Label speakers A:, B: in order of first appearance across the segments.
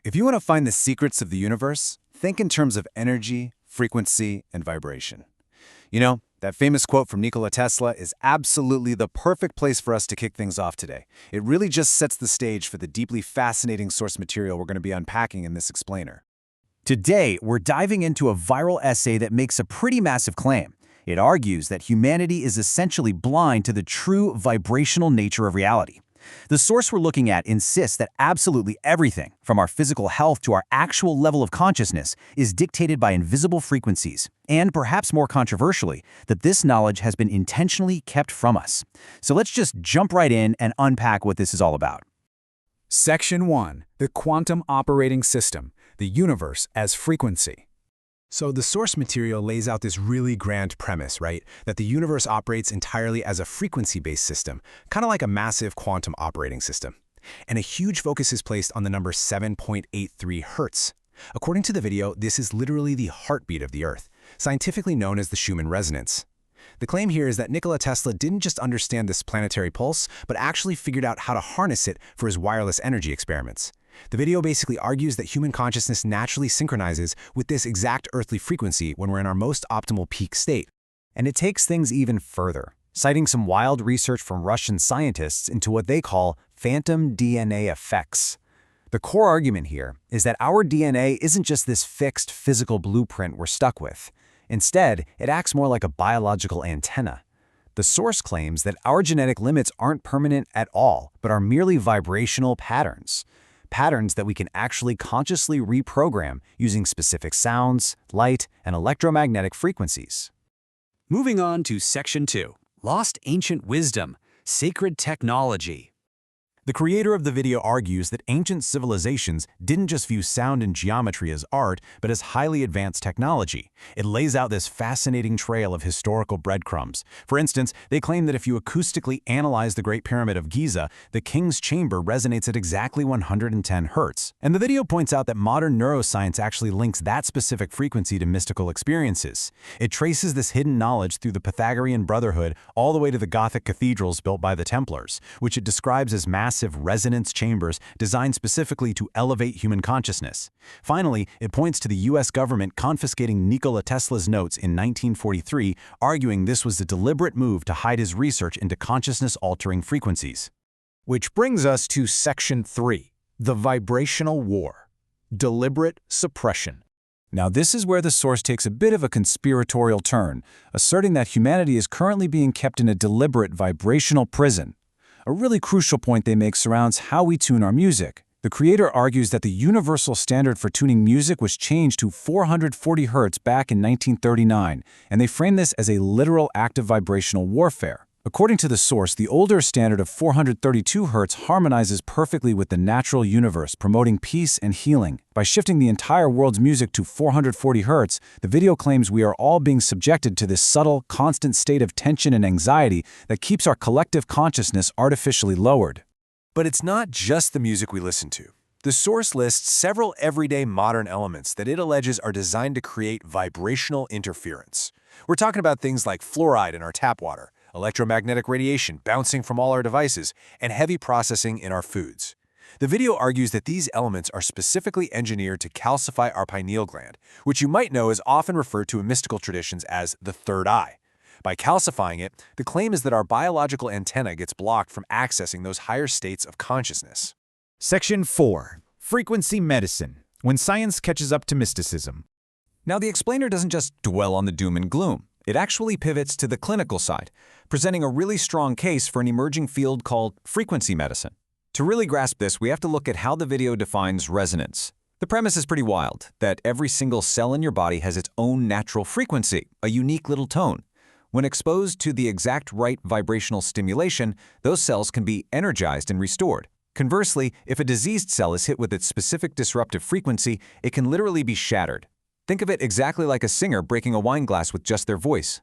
A: If you want to find the secrets of the universe, think in terms of energy, frequency, and vibration. You know, that famous quote from Nikola Tesla is absolutely the perfect place for us to kick things off today. It really just sets the stage for the deeply fascinating source material we're going to be unpacking in this explainer. Today, we're diving into a viral essay that makes a pretty massive claim. It argues that humanity is essentially blind to the true vibrational nature of reality. The source we're looking at insists that absolutely everything, from our physical health to our actual level of consciousness, is dictated by invisible frequencies, and perhaps more controversially, that this knowledge has been intentionally kept from us. So let's just jump right in and unpack what this is all about.
B: Section 1. The Quantum Operating System, the Universe as Frequency.
C: So the source material lays out this really grand premise, right? That the universe operates entirely as a frequency-based system, kind of like a massive quantum operating system. And a huge focus is placed on the number 7.83 hertz. According to the video, this is literally the heartbeat of the Earth, scientifically known as the Schumann Resonance. The claim here is that Nikola Tesla didn't just understand this planetary pulse, but actually figured out how to harness it for his wireless energy experiments. The video basically argues that human consciousness naturally synchronizes with this exact earthly frequency when we're in our most optimal peak state.
A: And it takes things even further, citing some wild research from Russian scientists into what they call phantom DNA effects. The core argument here is that our DNA isn't just this fixed physical blueprint we're stuck with. Instead, it acts more like a biological antenna. The source claims that our genetic limits aren't permanent at all, but are merely vibrational patterns. Patterns that we can actually consciously reprogram using specific sounds, light, and electromagnetic frequencies.
D: Moving on to Section 2, Lost Ancient Wisdom, Sacred Technology.
A: The creator of the video argues that ancient civilizations didn't just view sound and geometry as art, but as highly advanced technology. It lays out this fascinating trail of historical breadcrumbs. For instance, they claim that if you acoustically analyze the Great Pyramid of Giza, the king's chamber resonates at exactly 110 hertz. And the video points out that modern neuroscience actually links that specific frequency to mystical experiences. It traces this hidden knowledge through the Pythagorean Brotherhood all the way to the Gothic cathedrals built by the Templars, which it describes as massive resonance chambers designed specifically to elevate human consciousness. Finally, it points to the U.S. government confiscating Nikola Tesla's notes in 1943, arguing this was a deliberate move to hide his research into consciousness-altering frequencies.
B: Which brings us to Section 3, the Vibrational War, Deliberate Suppression.
A: Now, this is where the source takes a bit of a conspiratorial turn, asserting that humanity is currently being kept in a deliberate vibrational prison. A really crucial point they make surrounds how we tune our music. The creator argues that the universal standard for tuning music was changed to 440 Hz back in 1939, and they frame this as a literal act of vibrational warfare. According to the source, the older standard of 432 Hz harmonizes perfectly with the natural universe, promoting peace and healing. By shifting the entire world's music to 440 Hz, the video claims we are all being subjected to this subtle, constant state of tension and anxiety that keeps our collective consciousness artificially lowered.
C: But it's not just the music we listen to. The source lists several everyday modern elements that it alleges are designed to create vibrational interference. We're talking about things like fluoride in our tap water, electromagnetic radiation bouncing from all our devices, and heavy processing in our foods. The video argues that these elements are specifically engineered to calcify our pineal gland, which you might know is often referred to in mystical traditions as the third eye. By calcifying it, the claim is that our biological antenna gets blocked from accessing those higher states of consciousness.
B: Section 4, Frequency Medicine, when science catches up to mysticism.
A: Now, the explainer doesn't just dwell on the doom and gloom. It actually pivots to the clinical side, presenting a really strong case for an emerging field called frequency medicine. To really grasp this, we have to look at how the video defines resonance. The premise is pretty wild, that every single cell in your body has its own natural frequency, a unique little tone. When exposed to the exact right vibrational stimulation, those cells can be energized and restored. Conversely, if a diseased cell is hit with its specific disruptive frequency, it can literally be shattered. Think of it exactly like a singer breaking a wine glass with just their voice.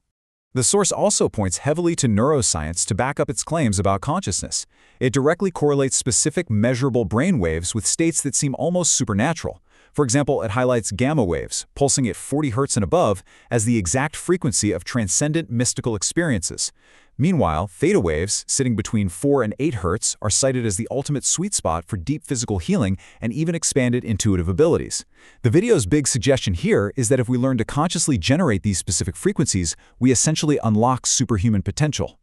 B: The source also points heavily to neuroscience to back up its claims about consciousness. It directly correlates specific measurable brain waves with states that seem almost supernatural. For example, it highlights gamma waves, pulsing at 40 Hz and above, as the exact frequency of transcendent mystical experiences. Meanwhile, theta waves, sitting between 4 and 8 Hz, are cited as the ultimate sweet spot for deep physical healing and even expanded intuitive abilities. The video's big suggestion here is that if we learn to consciously generate these specific frequencies, we essentially unlock superhuman potential.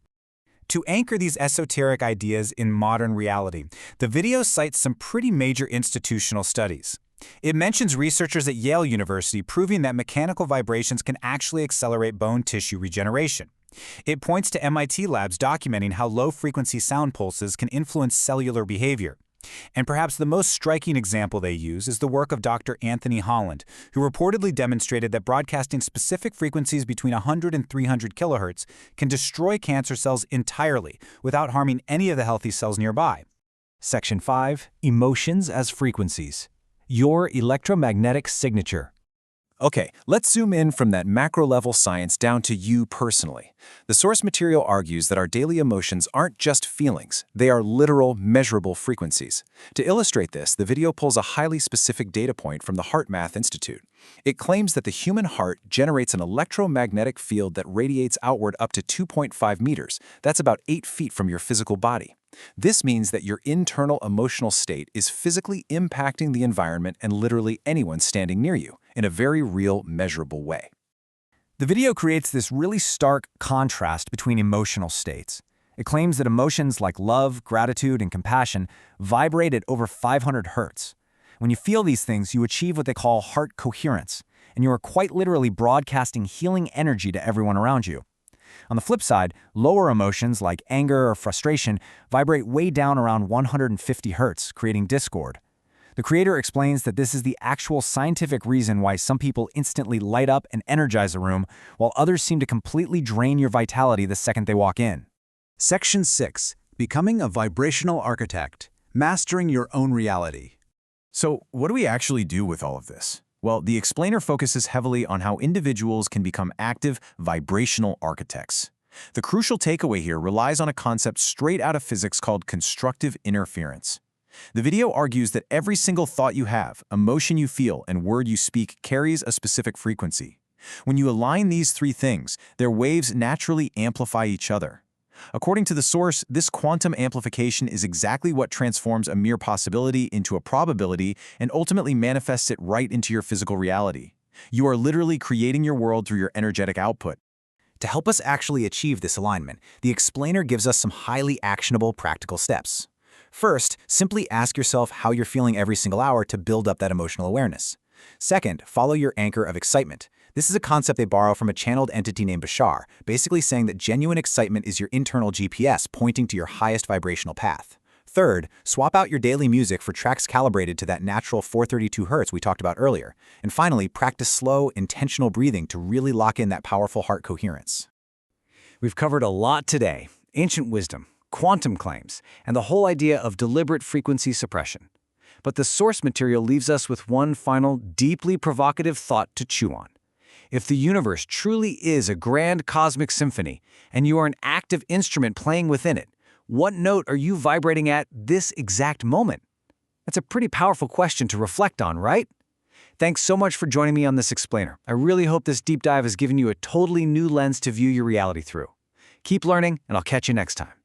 E: To anchor these esoteric ideas in modern reality, the video cites some pretty major institutional studies. It mentions researchers at Yale University proving that mechanical vibrations can actually accelerate bone tissue regeneration. It points to MIT labs documenting how low-frequency sound pulses can influence cellular behavior. And perhaps the most striking example they use is the work of Dr. Anthony Holland, who reportedly demonstrated that broadcasting specific frequencies between 100 and 300 kHz can destroy cancer cells entirely without harming any of the healthy cells nearby.
A: Section 5. Emotions as frequencies. Your electromagnetic signature.
D: Okay, let's zoom in from that macro-level science down to you personally. The source material argues that our daily emotions aren't just feelings, they are literal, measurable frequencies. To illustrate this, the video pulls a highly specific data point from the HeartMath Institute. It claims that the human heart generates an electromagnetic field that radiates outward up to 2.5 meters. That's about 8 feet from your physical body. This means that your internal emotional state is physically impacting the environment and literally anyone standing near you in a very real, measurable way.
A: The video creates this really stark contrast between emotional states. It claims that emotions like love, gratitude, and compassion vibrate at over 500 Hz. When you feel these things, you achieve what they call heart coherence, and you are quite literally broadcasting healing energy to everyone around you. On the flip side, lower emotions like anger or frustration vibrate way down around 150 Hz, creating discord. The creator explains that this is the actual scientific reason why some people instantly light up and energize a room, while others seem to completely drain your vitality the second they walk in.
C: Section 6. Becoming a vibrational architect. Mastering your own reality.
A: So, what do we actually do with all of this? Well, the explainer focuses heavily on how individuals can become active vibrational architects. The crucial takeaway here relies on a concept straight out of physics called constructive interference. The video argues that every single thought you have, emotion you feel, and word you speak carries a specific frequency. When you align these three things, their waves naturally amplify each other. According to the source, this quantum amplification is exactly what transforms a mere possibility into a probability and ultimately manifests it right into your physical reality. You are literally creating your world through your energetic output.
E: To help us actually achieve this alignment, the explainer gives us some highly actionable practical steps. First, simply ask yourself how you're feeling every single hour to build up that emotional awareness. Second, follow your anchor of excitement. This is a concept they borrow from a channeled entity named Bashar, basically saying that genuine excitement is your internal GPS pointing to your highest vibrational path. Third, swap out your daily music for tracks calibrated to that natural 432 Hz we talked about earlier. And finally, practice slow, intentional breathing to really lock in that powerful heart coherence. We've covered a lot today: ancient wisdom, quantum claims, and the whole idea of deliberate frequency suppression. But the source material leaves us with one final, deeply provocative thought to chew on. If the universe truly is a grand cosmic symphony, and you are an active instrument playing within it, what note are you vibrating at this exact moment? That's a pretty powerful question to reflect on, right? Thanks so much for joining me on this explainer. I really hope this deep dive has given you a totally new lens to view your reality through. Keep learning, and I'll catch you next time.